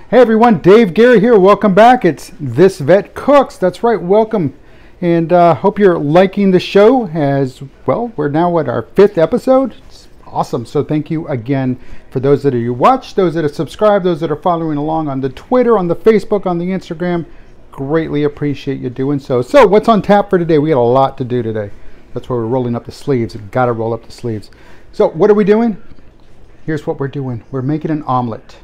Hey everyone, Dave Guerra here. Welcome back. It's This Vet Cooks. That's right, welcome. And hope you're liking the show as well. We're now at our 5th episode. It's awesome. So thank you again for those that you watch, those that have subscribed, those that are following along on the Twitter, on the Facebook, on the Instagram. Greatly appreciate you doing so. So what's on tap for today? We got a lot to do today. That's why we're rolling up the sleeves. Got to roll up the sleeves. So what are we doing? Here's what we're doing. We're making an omelet.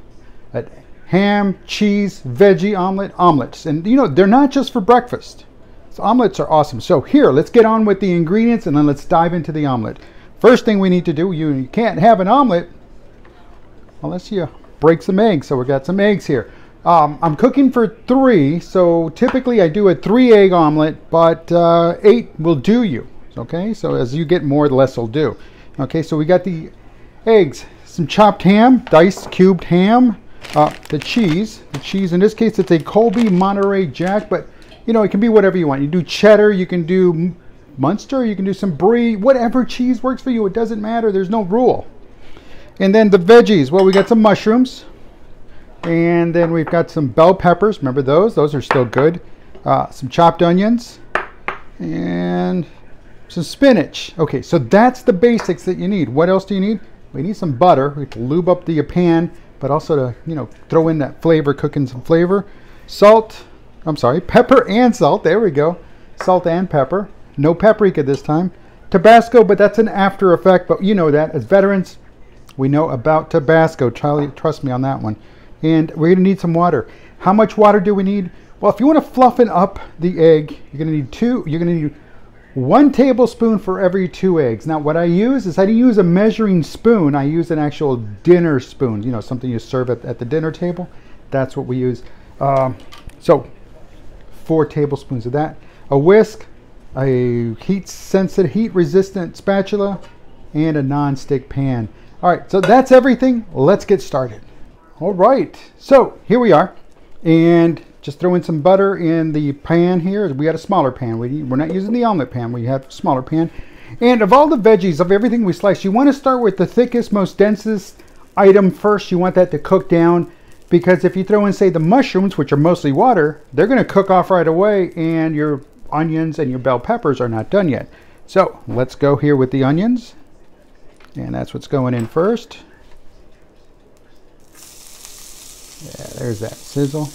Ham, cheese, veggie omelets. And you know, they're not just for breakfast. So omelets are awesome. So here, let's get on with the ingredients and then let's dive into the omelet. First thing we need to do, you can't have an omelet unless you break some eggs. So we got some eggs here. I'm cooking for 3, so typically I do a 3-egg omelet, but 8 will do you. Okay, so as you get more, the less will do. Okay, so we got the eggs, some chopped ham, diced cubed ham. The cheese in this case, it's a Colby Monterey Jack, but you know, it can be whatever you want. You do cheddar, you can do Munster, you can do some brie, whatever cheese works for you. It doesn't matter, there's no rule. And then the veggies, well, we got some mushrooms, and then we've got some bell peppers. Remember those are still good. Some chopped onions and some spinach. Okay, so that's the basics that you need. What else do you need? We need some butter. We can lube up the pan, but also to, you know, throw in that flavor, cook in some flavor. Pepper and salt. There we go. Salt and pepper. No paprika this time. Tabasco, but that's an after effect, but you know that. As veterans, we know about Tabasco. Trust me on that one. And we're going to need some water. How much water do we need? Well, if you want to fluffen up the egg, you're going to need 1 tablespoon for every 2 eggs. Now what I use is I didn't use a measuring spoon. I use an actual dinner spoon, you know, something you serve at the dinner table. That's what we use. So 4 tablespoons of that. A whisk, a heat resistant spatula, and a non-stick pan. All right, so that's everything. Let's get started. All right, so here we are. And just throw in some butter in the pan here. We got a smaller pan. We're not using the omelet pan. We have a smaller pan. And of all the veggies, of everything we slice, you want to start with the thickest, most densest item first. You want that to cook down, because if you throw in, say, the mushrooms, which are mostly water, they're going to cook off right away, and your onions and your bell peppers are not done yet. So let's go here with the onions. And that's what's going in first. Yeah, there's that sizzle.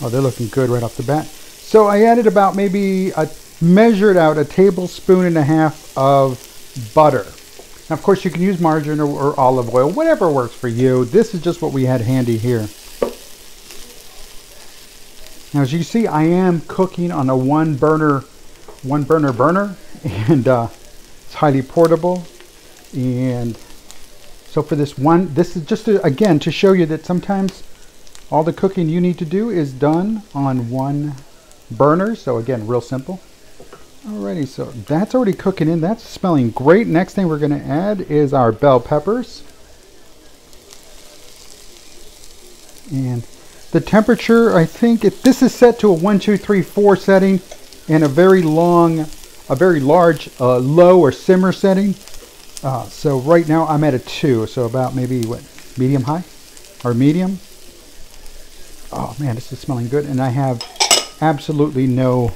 Oh, they're looking good right off the bat. So I added about measured out a tablespoon and a half of butter. Now, of course, you can use margarine or olive oil, whatever works for you. This is just what we had handy here. Now, as you see, I am cooking on a one burner, and it's highly portable. And so for this is just again to show you that sometimes all the cooking you need to do is done on one burner. So again, real simple. Alrighty, so that's already cooking in. That's smelling great. Next thing we're going to add is our bell peppers. And the temperature, I think, this is set to a 1, 2, 3, 4 setting, and a very large low or simmer setting. So right now I'm at a 2, so about maybe what, medium high or medium. Oh man, this is smelling good, and I have absolutely no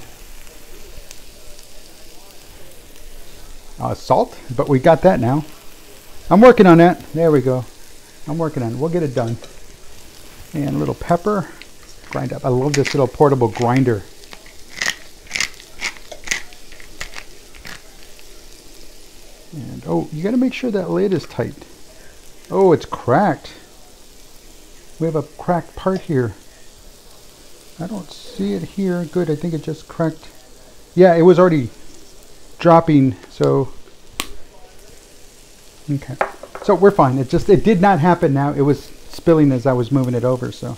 salt, but we got that now. I'm working on that. There we go. I'm working on it. We'll get it done. And a little pepper. Grind up. I love this little portable grinder. And oh, you got to make sure that lid is tight. Oh, it's cracked. We have a cracked part here. I don't see it here. Good, I think it just cracked. Yeah, it was already dropping, so okay. So we're fine. It did not happen now. It was spilling as I was moving it over, so.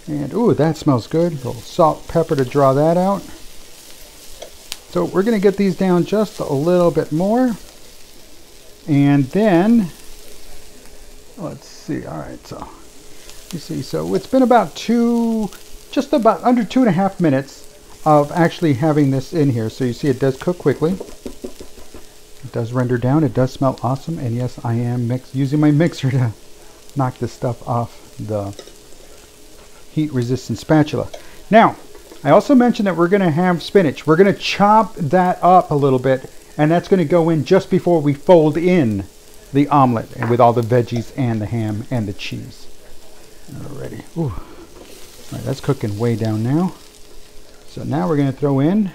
And ooh, that smells good. A little salt, pepper to draw that out. So we're gonna get these down just a little bit more. And then, let's see, all right, so you see, so it's been about just about under 2.5 minutes of actually having this in here. So you see it does cook quickly. It does render down. It does smell awesome. And yes, I am using my mixer to knock this stuff off the heat resistant spatula. Now, I also mentioned that we're going to have spinach. We're going to chop that up a little bit, and that's going to go in just before we fold in the omelet, and with all the veggies and the ham and the cheese. Alrighty. Ooh. All right, that's cooking way down now. So now we're going to throw in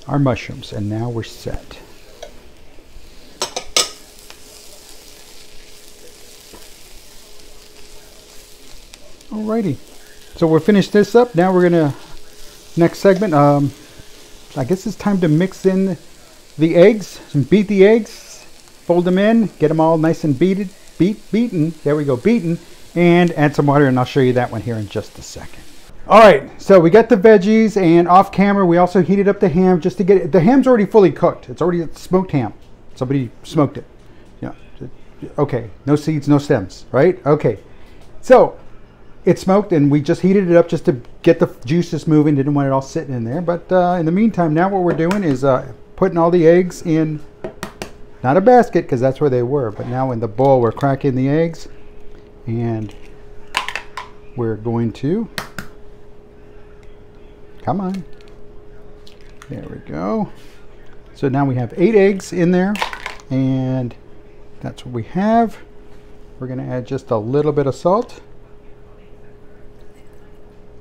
our mushrooms, and now we're set. Alrighty, so we'll finish this up. Now we're gonna, next segment, I guess it's time to mix in the eggs and beat the eggs, fold them in, get them all nice and beaten, there we go, beaten, and add some water, and I'll show you that one here in just a second. Alright, so we got the veggies, and off camera we also heated up the ham just to get it. The ham's already fully cooked. It's already a smoked ham. Somebody smoked it. Yeah. Okay, no seeds, no stems, right? Okay, so it's smoked, and we just heated it up just to get the juices moving. Didn't want it all sitting in there. But in the meantime, now what we're doing is putting all the eggs in, not a basket because that's where they were, but now in the bowl we're cracking the eggs, and we're going to, come on, there we go. So now we have 8 eggs in there, and that's what we have. We're going to add just a little bit of salt.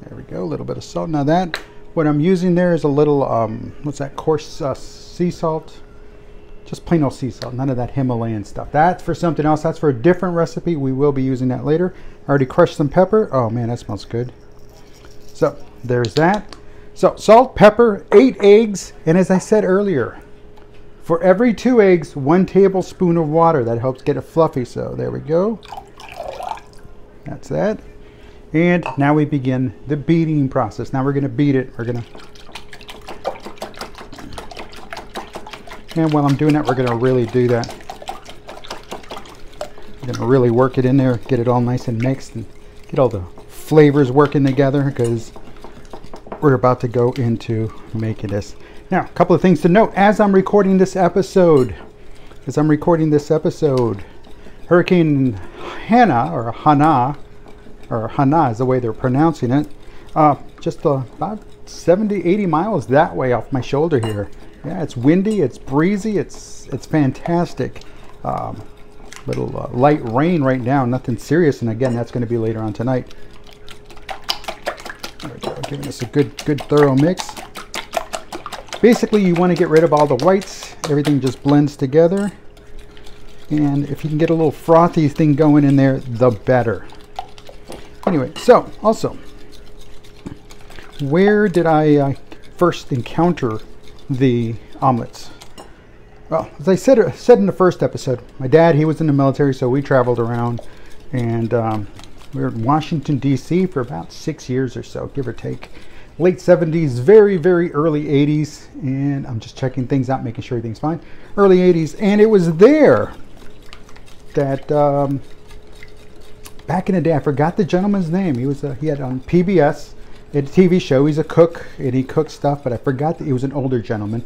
There we go, a little bit of salt. Now that, what I'm using there is a little, what's that, coarse sea salt. Just plain old sea salt, none of that Himalayan stuff. That's for something else. That's for a different recipe. We will be using that later. I already crushed some pepper. Oh man, that smells good. So there's that. So salt, pepper, 8 eggs, and as I said earlier, for every 2 eggs, 1 tablespoon of water. That helps get it fluffy. So there we go. That's that. And now we begin the beating process. Now we're going to beat it. We're going to, and while I'm doing that, we're going to really do that. We're going to really work it in there, get it all nice and mixed, and get all the flavors working together, because we're about to go into making this. Now, a couple of things to note as I'm recording this episode. Hurricane Hannah, or Hana is the way they're pronouncing it, just about 70-80 miles that way off my shoulder here. Yeah, it's windy, it's breezy, it's fantastic. Little light rain right now, nothing serious, and again, that's going to be later on tonight. There we go, giving us a good thorough mix. Basically, you want to get rid of all the whites. Everything just blends together, and if you can get a little frothy thing going in there, the better. Anyway, so also, where did I first encounter the omelets? Well, as I said in the first episode, my dad, he was in the military, so we traveled around, and we were in Washington, D.C. for about 6 years or so, give or take. Late 70s, very, very early 80s, and I'm just checking things out, making sure everything's fine. Early 80s, and it was there that, back in the day, I forgot the gentleman's name. He had on PBS, a TV show. He's a cook, and he cooks stuff, but I forgot that he was an older gentleman.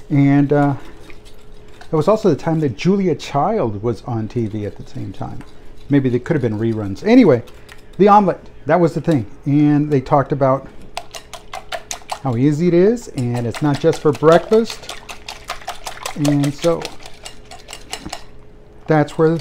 And it was also the time that Julia Child was on TV at the same time. Maybe they could have been reruns. Anyway, the omelet, that was the thing. And they talked about how easy it is, and it's not just for breakfast. And so that's where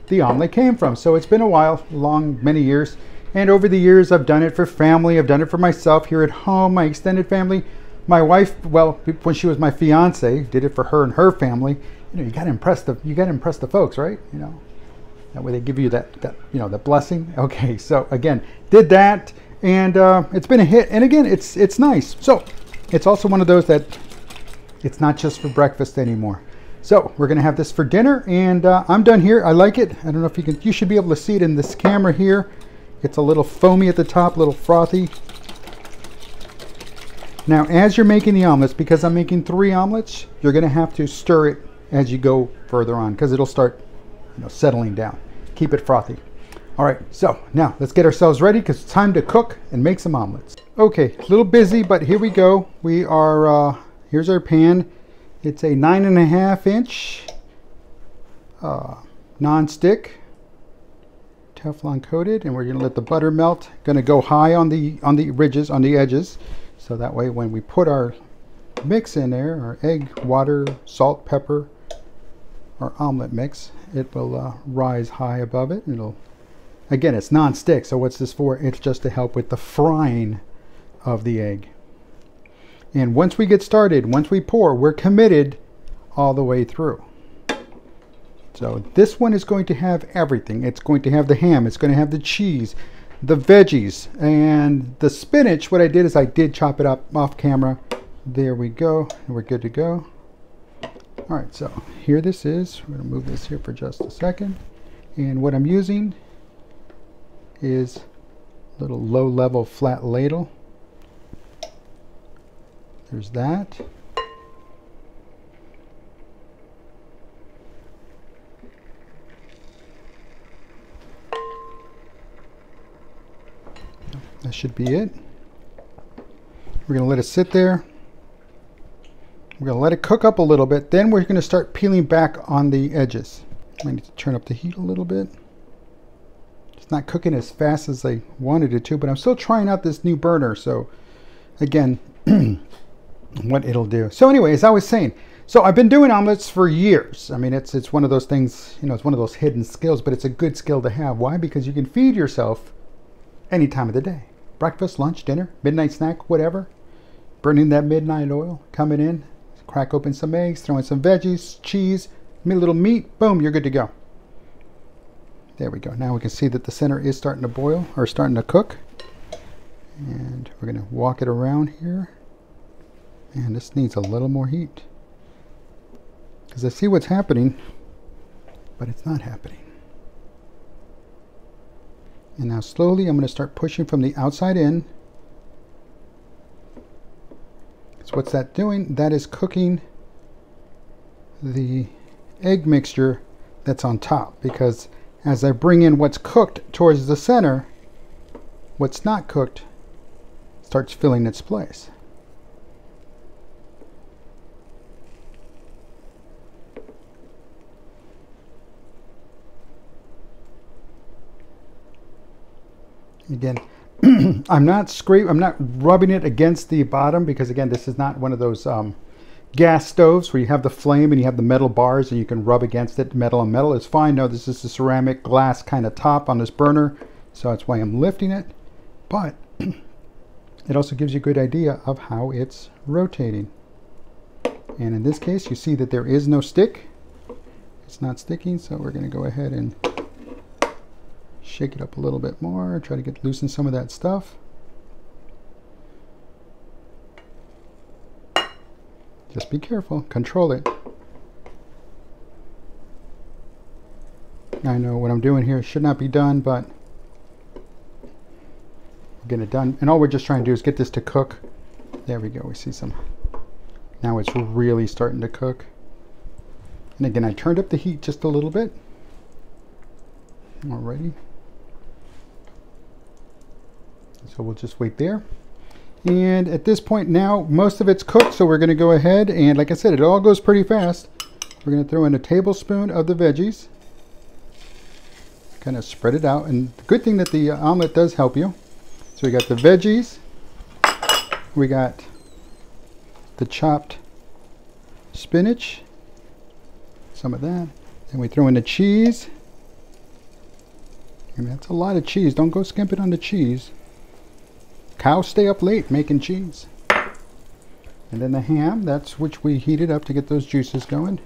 the omelet came from. So it's been a while, many years, and over the years I've done it for family, I've done it for myself here at home, my extended family. My wife, well, when she was my fiance, did it for her and her family. You know, you got to impress the folks, right? You know, that way they give you that you know, the blessing. Okay, so again, did that, and it's been a hit. And again, it's nice. So it's also one of those that it's not just for breakfast anymore. So we're gonna have this for dinner, and I'm done here. I like it. I don't know if you should be able to see it in this camera here. It's a little foamy at the top, a little frothy. Now, as you're making the omelets, because I'm making 3 omelets, you're gonna have to stir it as you go further on, because it'll start, you know, settling down. Keep it frothy. All right, so now let's get ourselves ready because it's time to cook and make some omelets. Okay, a little busy, but here we go. We are, here's our pan. It's a 9.5 inch non-stick, Teflon coated, and we're gonna let the butter melt. Gonna go high on the ridges, on the edges, so that way when we put our mix in there, our egg, water, salt, pepper, our omelet mix, it will rise high above it. It'll, again, it's non-stick, so what's this for? It's just to help with the frying of the egg. And once we get started, once we pour, we're committed all the way through. So this one is going to have everything. It's going to have the ham, it's going to have the cheese, the veggies, and the spinach. What I did is I did chop it up off camera. There we go, and we're good to go. All right, so here this is. We're going to move this here for just a second. And what I'm using is a little low-level flat ladle. There's that. That should be it. We're going to let it sit there. We're going to let it cook up a little bit. Then we're going to start peeling back on the edges. I need to turn up the heat a little bit. It's not cooking as fast as I wanted it to, but I'm still trying out this new burner. So again, what it'll do. So anyway, as I was saying, so I've been doing omelets for years. I mean, it's one of those things, you know, it's one of those hidden skills, but it's a good skill to have. Why? Because you can feed yourself any time of the day. Breakfast, lunch, dinner, midnight snack, whatever. Burning that midnight oil, coming in, crack open some eggs, throw in some veggies, cheese, a little meat, boom, you're good to go. There we go. Now we can see that the center is starting to boil, or starting to cook. And we're going to walk it around here. Man, this needs a little more heat. Because I see what's happening, but it's not happening. And now slowly I'm going to start pushing from the outside in. So what's that doing? That is cooking the egg mixture that's on top. Because as I bring in what's cooked towards the center, what's not cooked starts filling its place. Again, I'm not rubbing it against the bottom because again, this is not one of those gas stoves where you have the flame and you have the metal bars and you can rub against it. Metal on metal is fine. No, this is a ceramic glass kind of top on this burner, so that's why I'm lifting it. But it also gives you a good idea of how it's rotating. And in this case, you see that there is no stick. It's not sticking, so we're going to go ahead and shake it up a little bit more, try to loosen some of that stuff. Just be careful, control it. I know what I'm doing here should not be done, but we're getting it done. And all we're just trying to do is get this to cook. There we go, we see some. Now it's really starting to cook. And again, I turned up the heat just a little bit. Alrighty. So we'll just wait there. And at this point now, most of it's cooked, so we're going to go ahead and, like I said, it all goes pretty fast. We're going to throw in a tablespoon of the veggies. Kind of spread it out. And the good thing that the omelet does help you. So we got the veggies. We got the chopped spinach. Some of that. Then we throw in the cheese. And that's a lot of cheese. Don't go skimping on the cheese. Cows stay up late making cheese. And then the ham, that's which we heated up to get those juices going.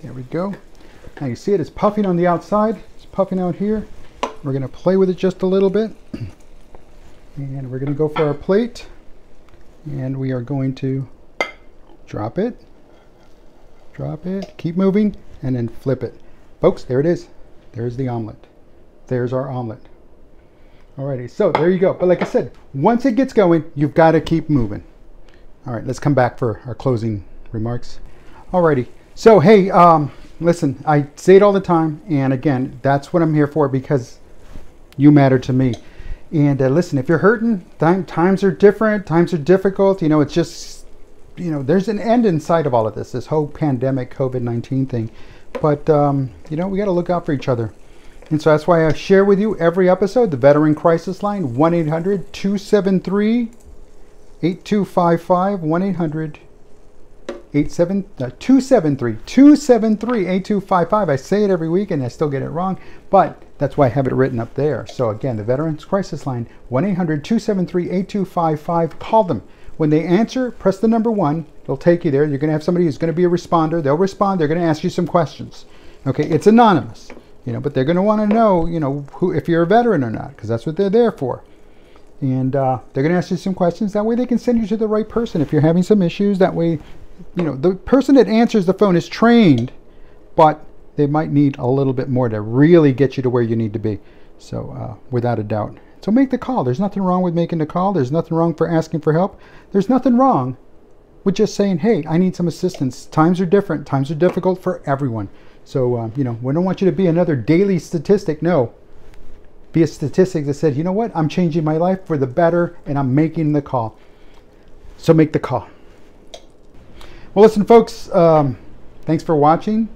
There we go. Now you see it's puffing on the outside. It's puffing out here. We're going to play with it just a little bit. And we're going to go for our plate. And we are going to drop it, keep moving, and then flip it. Folks, there it is. There's the omelet. There's our omelet. Alrighty, so there you go. But like I said, once it gets going, you've got to keep moving. All right, let's come back for our closing remarks. Alrighty. So, hey, listen, I say it all the time. And again, that's what I'm here for, because you matter to me. And listen, if you're hurting, times are different. Times are difficult. You know, it's just, you know, there's an end in sight of all of this whole pandemic, COVID-19 thing. But, you know, we got to look out for each other. And so that's why I share with you every episode the Veteran Crisis Line, 1-800-273-8255, 1-800-273-8255. I say it every week and I still get it wrong, but that's why I have it written up there. So again, the Veterans Crisis Line, 1-800-273-8255. Call them. When they answer, press the number 1. They'll take you there. You're going to have somebody who's going to be a responder. They'll respond. They're going to ask you some questions. Okay, it's anonymous, you know, but they're going to want to know, you know, if you're a veteran or not, because that's what they're there for. And they're going to ask you some questions. That way they can send you to the right person if you're having some issues. That way, you know, the person that answers the phone is trained, but they might need a little bit more to really get you to where you need to be. So without a doubt. So make the call. There's nothing wrong with making the call. There's nothing wrong for asking for help. There's nothing wrong with just saying, hey, I need some assistance. Times are different. Times are difficult for everyone. So, you know, we don't want you to be another daily statistic. No. Be a statistic that said, you know what? I'm changing my life for the better, and I'm making the call. So make the call. Well, listen, folks, thanks for watching.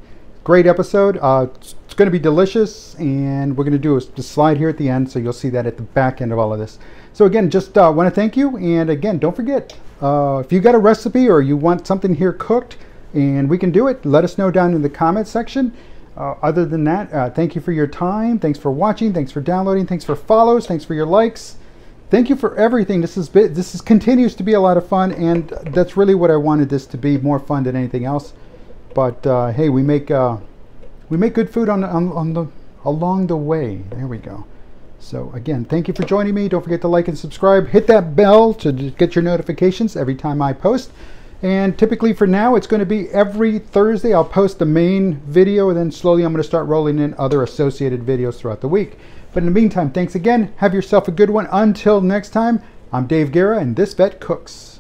Great episode. It's going to be delicious, and we're going to do a slide here at the end, so you'll see that at the back end of all of this. So again, just want to thank you, and again, don't forget, if you got a recipe or you want something here cooked and we can do it, let us know down in the comments section. Other than that, thank you for your time. Thanks for watching. Thanks for downloading. Thanks for follows. Thanks for your likes. Thank you for everything. This continues to be a lot of fun, and that's really what I wanted this to be, more fun than anything else. But hey, we make good food along the way. There we go. So again, thank you for joining me. Don't forget to like and subscribe. Hit that bell to get your notifications every time I post. And typically for now, it's going to be every Thursday. I'll post the main video, and then slowly I'm going to start rolling in other associated videos throughout the week. But in the meantime, thanks again. Have yourself a good one. Until next time, I'm Dave Guerra, and This Vet Cooks.